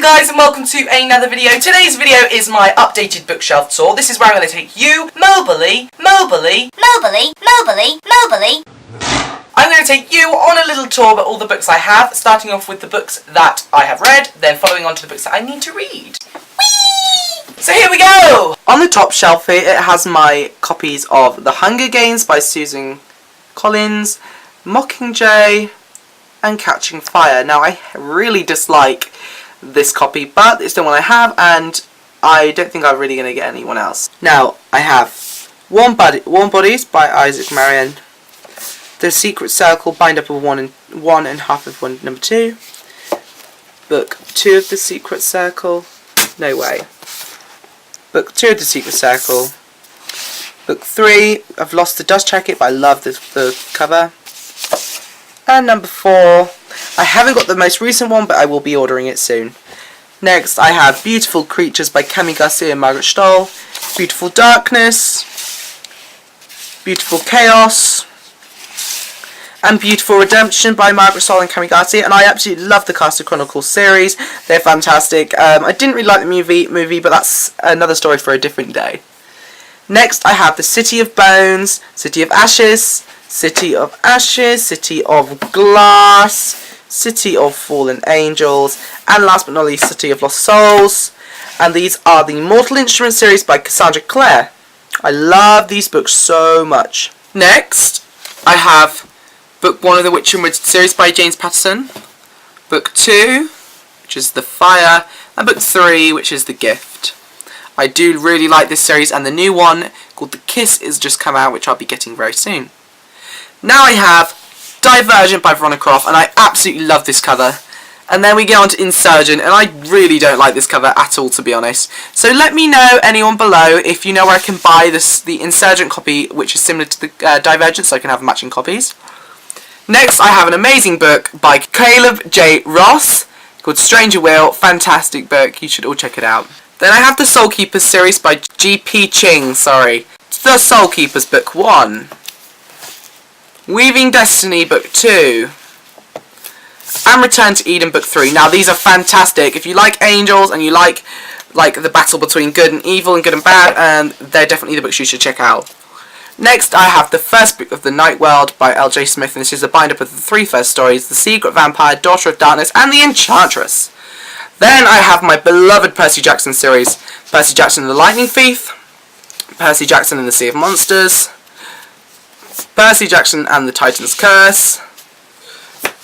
guys, and welcome to another video. Today's video is my updated bookshelf tour. This is where I'm going to take you mobily. I'm going to take you on a little tour about all the books I have, starting off with the books that I have read, then following on to the books that I need to read. Whee! So here we go! On the top shelf here, it has my copies of The Hunger Games by Susan Collins, Mockingjay, and Catching Fire. Now, I really dislike this copy, but it's the one I have, and I don't think I'm really going to get anyone else. Now, I have Warm Bodies by Isaac Marion, The Secret Circle, bind up of one and half of one, number 2, Book 2 of The Secret Circle, no way, Book 2 of The Secret Circle, Book 3, I've Lost the Dust Jacket, but I love the cover, and number 4, I haven't got the most recent one, but I will be ordering it soon. Next, I have Beautiful Creatures by Cami Garcia and Margaret Stoll, Beautiful Darkness, Beautiful Chaos, and Beautiful Redemption by Margaret Stoll and Cami Garcia, and I absolutely love the Cast of Chronicles series. They're fantastic. I didn't really like the movie, but that's another story for a different day. Next, I have The City of Bones, City of Ashes, City of Ashes, City of Glass, City of Fallen Angels, and last but not least, City of Lost Souls. And these are the Mortal Instrument series by Cassandra Clare. I love these books so much. Next, I have Book 1 of the Witch and Wizard series by James Patterson, Book 2, which is The Fire, and Book 3, which is The Gift. I do really like this series, and the new one called The Kiss is just come out, which I'll be getting very soon. Now I have Divergent by Veronica Croft, and I absolutely love this cover. And then we get on to Insurgent, and I really don't like this cover at all, to be honest. So let me know, anyone below, if you know where I can buy the Insurgent copy, which is similar to the Divergent, so I can have matching copies. Next, I have an amazing book by Caleb J. Ross called Stranger Will. Fantastic book, you should all check it out. Then I have the Soul Keepers series by G.P. Ching, The Soul Keepers Book 1. Weaving Destiny Book 2, and Return to Eden Book 3. Now these are fantastic. If you like angels and you like the battle between good and evil and good and bad, they're definitely the books you should check out. Next I have the first book of The Night World by L.J. Smith, and this is a bind-up of the 3 first stories, The Secret Vampire, Daughter of Darkness, and The Enchantress. Then I have my beloved Percy Jackson series, Percy Jackson and the Lightning Thief, Percy Jackson and the Sea of Monsters, Percy Jackson and the Titan's Curse,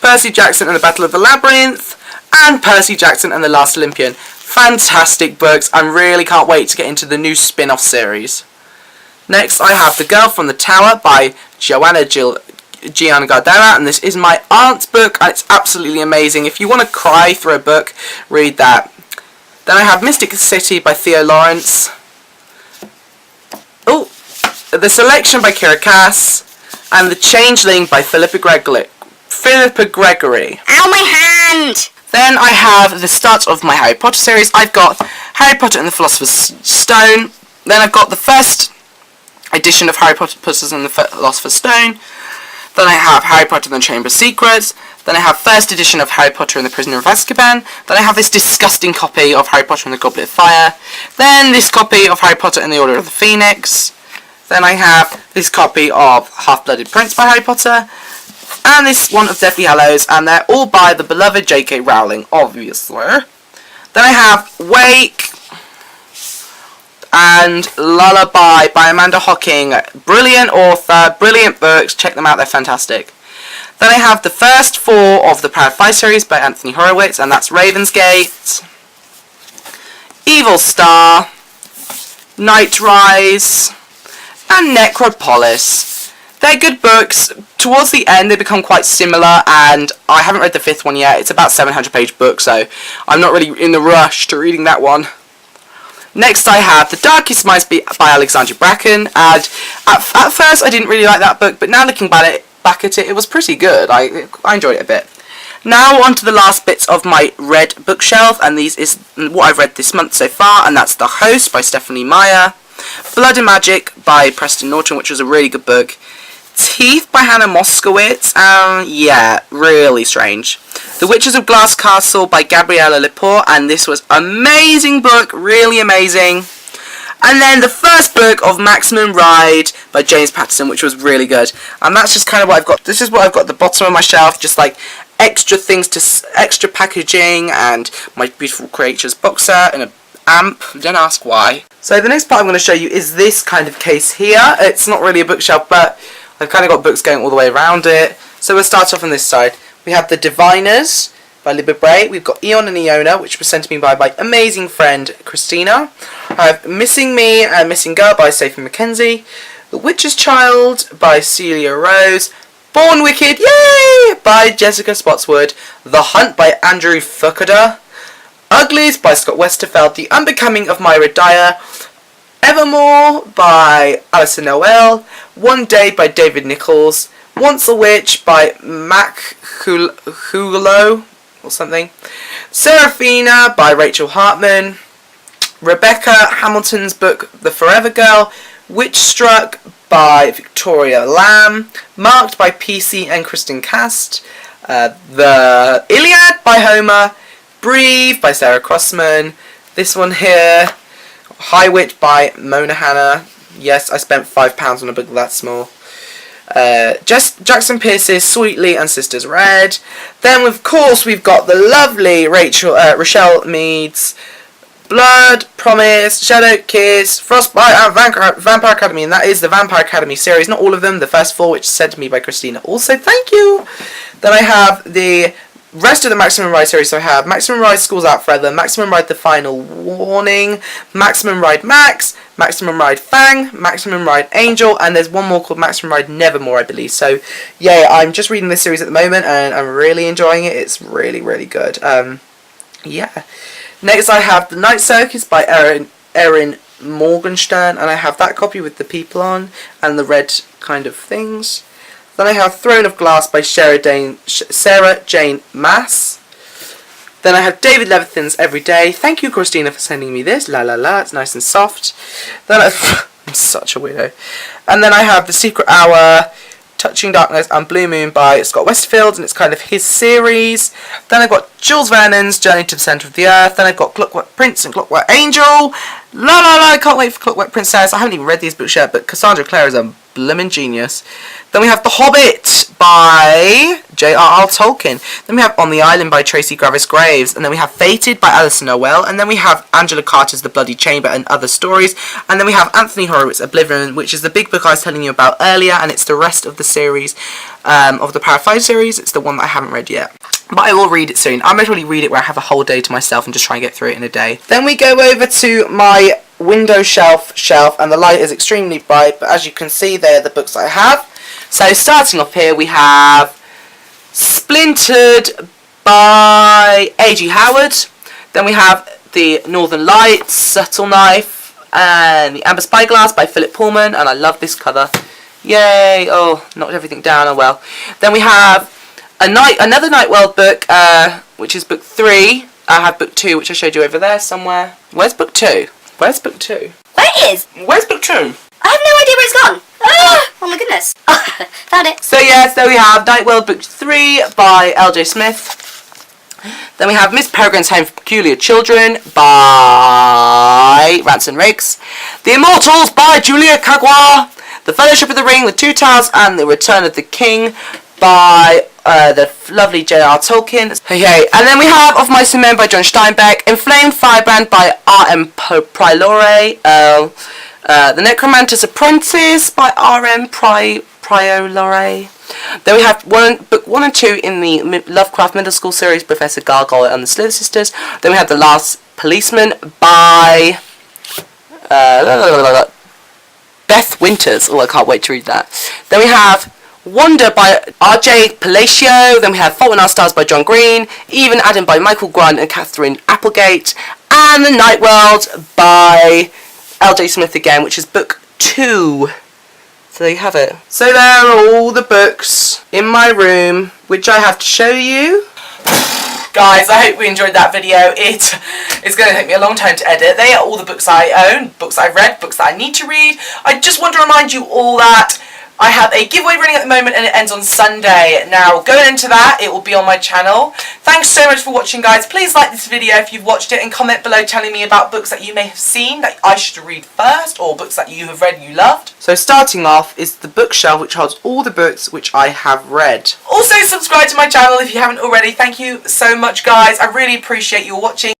Percy Jackson and the Battle of the Labyrinth, and Percy Jackson and the Last Olympian. Fantastic books. I really can't wait to get into the new spin-off series. Next, I have The Girl from the Tower by Joanna Gianni-Gardella, and this is my aunt's book, and it's absolutely amazing. If you want to cry through a book, read that. Then I have Mystic City by Theo Lawrence. Oh, The Selection by Kira Cass, and The Changeling by Philippa Gregory. Ow, my hand! Then I have the start of my Harry Potter series. I've got Harry Potter and the Philosopher's Stone. Then I've got the first edition of Harry Potter and the Philosopher's Stone. Then I have Harry Potter and the Chamber of Secrets. Then I have first edition of Harry Potter and the Prisoner of Azkaban. Then I have this disgusting copy of Harry Potter and the Goblet of Fire. Then this copy of Harry Potter and the Order of the Phoenix. Then I have this copy of Half-Blooded Prince by Harry Potter. And this one of Deathly Hallows, and they're all by the beloved J.K. Rowling, obviously. Then I have Wake and Lullaby by Amanda Hocking. Brilliant author, brilliant books, check them out, they're fantastic. Then I have the first 4 of the Proud 5 series by Anthony Horowitz, and that's Ravensgate, Evil Star, Night Rise, and Necropolis. They're good books. Towards the end they become quite similar, and I haven't read the 5th one yet. It's about a 700-page book, so I'm not really in the rush to reading that one. Next I have The Darkest Minds by Alexandra Bracken, and at first I didn't really like that book, but now looking back at it, it was pretty good. I enjoyed it a bit. Now on to the last bits of my read bookshelf, and these is what I've read this month so far, and that's The Host by Stephanie Meyer, Blood and Magic by Preston Norton, which was a really good book, Teeth by Hannah Moskowitz. Yeah, really strange. The Witches of Glass Castle by Gabriella Lepore, and this was amazing book, really amazing. And then the first book of Maximum Ride by James Patterson, which was really good. And that's just kind of what I've got. This is what I've got at the bottom of my shelf, just like extra things, extra packaging, and my Beautiful Creatures box set and an amp. Don't ask why. So the next part I'm going to show you is this kind of case here. It's not really a bookshelf, but I've kind of got books going all the way around it. So we'll start off on this side. We have The Diviners by Libba Bray. We've got Eon and Iona, which was sent to me by my amazing friend Christina. I have Missing Me and Missing Girl by Sophie Mackenzie. The Witch's Child by Celia Rose. Born Wicked, yay! By Jessica Spotswood. The Hunt by Andrew Fukuda. Uglies by Scott Westerfeld. The Unbecoming of Myra Dyer. Evermore by Alison Noel. One Day by David Nichols. Once a Witch by Mac Hulo or something. Seraphina by Rachel Hartman. Rebecca Hamilton's book The Forever Girl. Witch Struck by Victoria Lamb. Marked by PC and Kristen Cast. The Iliad by Homer. Breathe by Sarah Crossman. This one here. High Witch by Mona Hanna. Yes, I spent £5 on a book that small. Jackson Pierce's Sweetly and Sisters Red. Then, of course, we've got the lovely Rochelle Mead's Blood, Promise, Shadow Kiss, Frostbite, and Vampire Academy. And that is the Vampire Academy series. Not all of them, the first 4, which is sent to me by Christina. Also, thank you! Then I have the rest of the Maximum Ride series. So I have Maximum Ride School's Out Forever, Maximum Ride The Final Warning, Maximum Ride Max, Maximum Ride Fang, Maximum Ride Angel, and there's one more called Maximum Ride Nevermore, I believe. So yeah, I'm just reading this series at the moment and I'm really enjoying it. It's really, really good. Yeah. Next I have The Night Circus by Erin Morgenstern, and I have that copy with the people on and the red kind of things. Then I have Throne of Glass by Sarah Jane Maas. Then I have David Levithan's Every Day. Thank you, Christina, for sending me this. La la la, it's nice and soft. Then I'm such a weirdo. And then I have The Secret Hour, Touching Darkness and Blue Moon by Scott Westfield, and it's kind of his series. Then I've got Jules Vernon's Journey to the Centre of the Earth. Then I've got Clockwork Prince and Clockwork Angel. La la la, I can't wait for Clockwork Princess. I haven't even read these books yet, but Cassandra Clare is a blimmin' genius. Then we have The Hobbit by J.R.R. Tolkien. Then we have On the Island by Tracy Gravis Graves. And then we have Fated by Alison Noel. And then we have Angela Carter's The Bloody Chamber and Other Stories. And then we have Anthony Horowitz's Oblivion, which is the big book I was telling you about earlier. And it's the rest of the series, of the Power 5 series. It's the one that I haven't read yet, but I will read it soon. I might really read it where I have a whole day to myself and just try and get through it in a day. Then we go over to my window shelf, and the light is extremely bright, but as you can see, they're the books I have. So starting off here, we have Splintered by A.G. Howard. Then we have The Northern Lights, Subtle Knife, and The Amber Spyglass by Philip Pullman, and I love this cover. Yay! Oh, knocked everything down, oh well. Then we have another Night World book, which is book 3. I have book 2, which I showed you over there somewhere. Where's book 2? Where's book 2? There it is! Where's book 2? I have no idea where it's gone. Oh my goodness. Found it. So yes, there we have Night World book 3 by L.J. Smith. Then we have Miss Peregrine's Home for Peculiar Children by Ransom Riggs. The Immortals by Julia Kagawa. The Fellowship of the Ring, The Two Towers, and The Return of the King by the lovely J.R. Tolkien. Okay, and then we have Of Mice and Men by John Steinbeck. Inflamed Firebrand by R.M. Priore. The Necromancer's Apprentice by R.M. Priore. Then we have book 1 and 2 in the Lovecraft Middle School series, Professor Gargoyle and the Slither Sisters. Then we have The Last Policeman by Beth Winters. Oh, I can't wait to read that. Then we have Wonder by R.J. Palacio. Then we have Fault in Our Stars by John Green. Even Adam by Michael Grant and Catherine Applegate. And The Night World by L.J. Smith again, which is book 2. So there you have it. So there are all the books in my room, which I have to show you. Guys, I hope we enjoyed that video. It's going to take me a long time to edit. They are all the books I own, books I've read, books that I need to read. I just want to remind you all that I have a giveaway running at the moment and it ends on Sunday. Now, going into that, it will be on my channel. Thanks so much for watching, guys. Please like this video if you've watched it and comment below telling me about books that you may have seen that I should read first, or books that you have read and you loved. So starting off is the bookshelf, which holds all the books which I have read. Also, subscribe to my channel if you haven't already. Thank you so much, guys. I really appreciate you watching.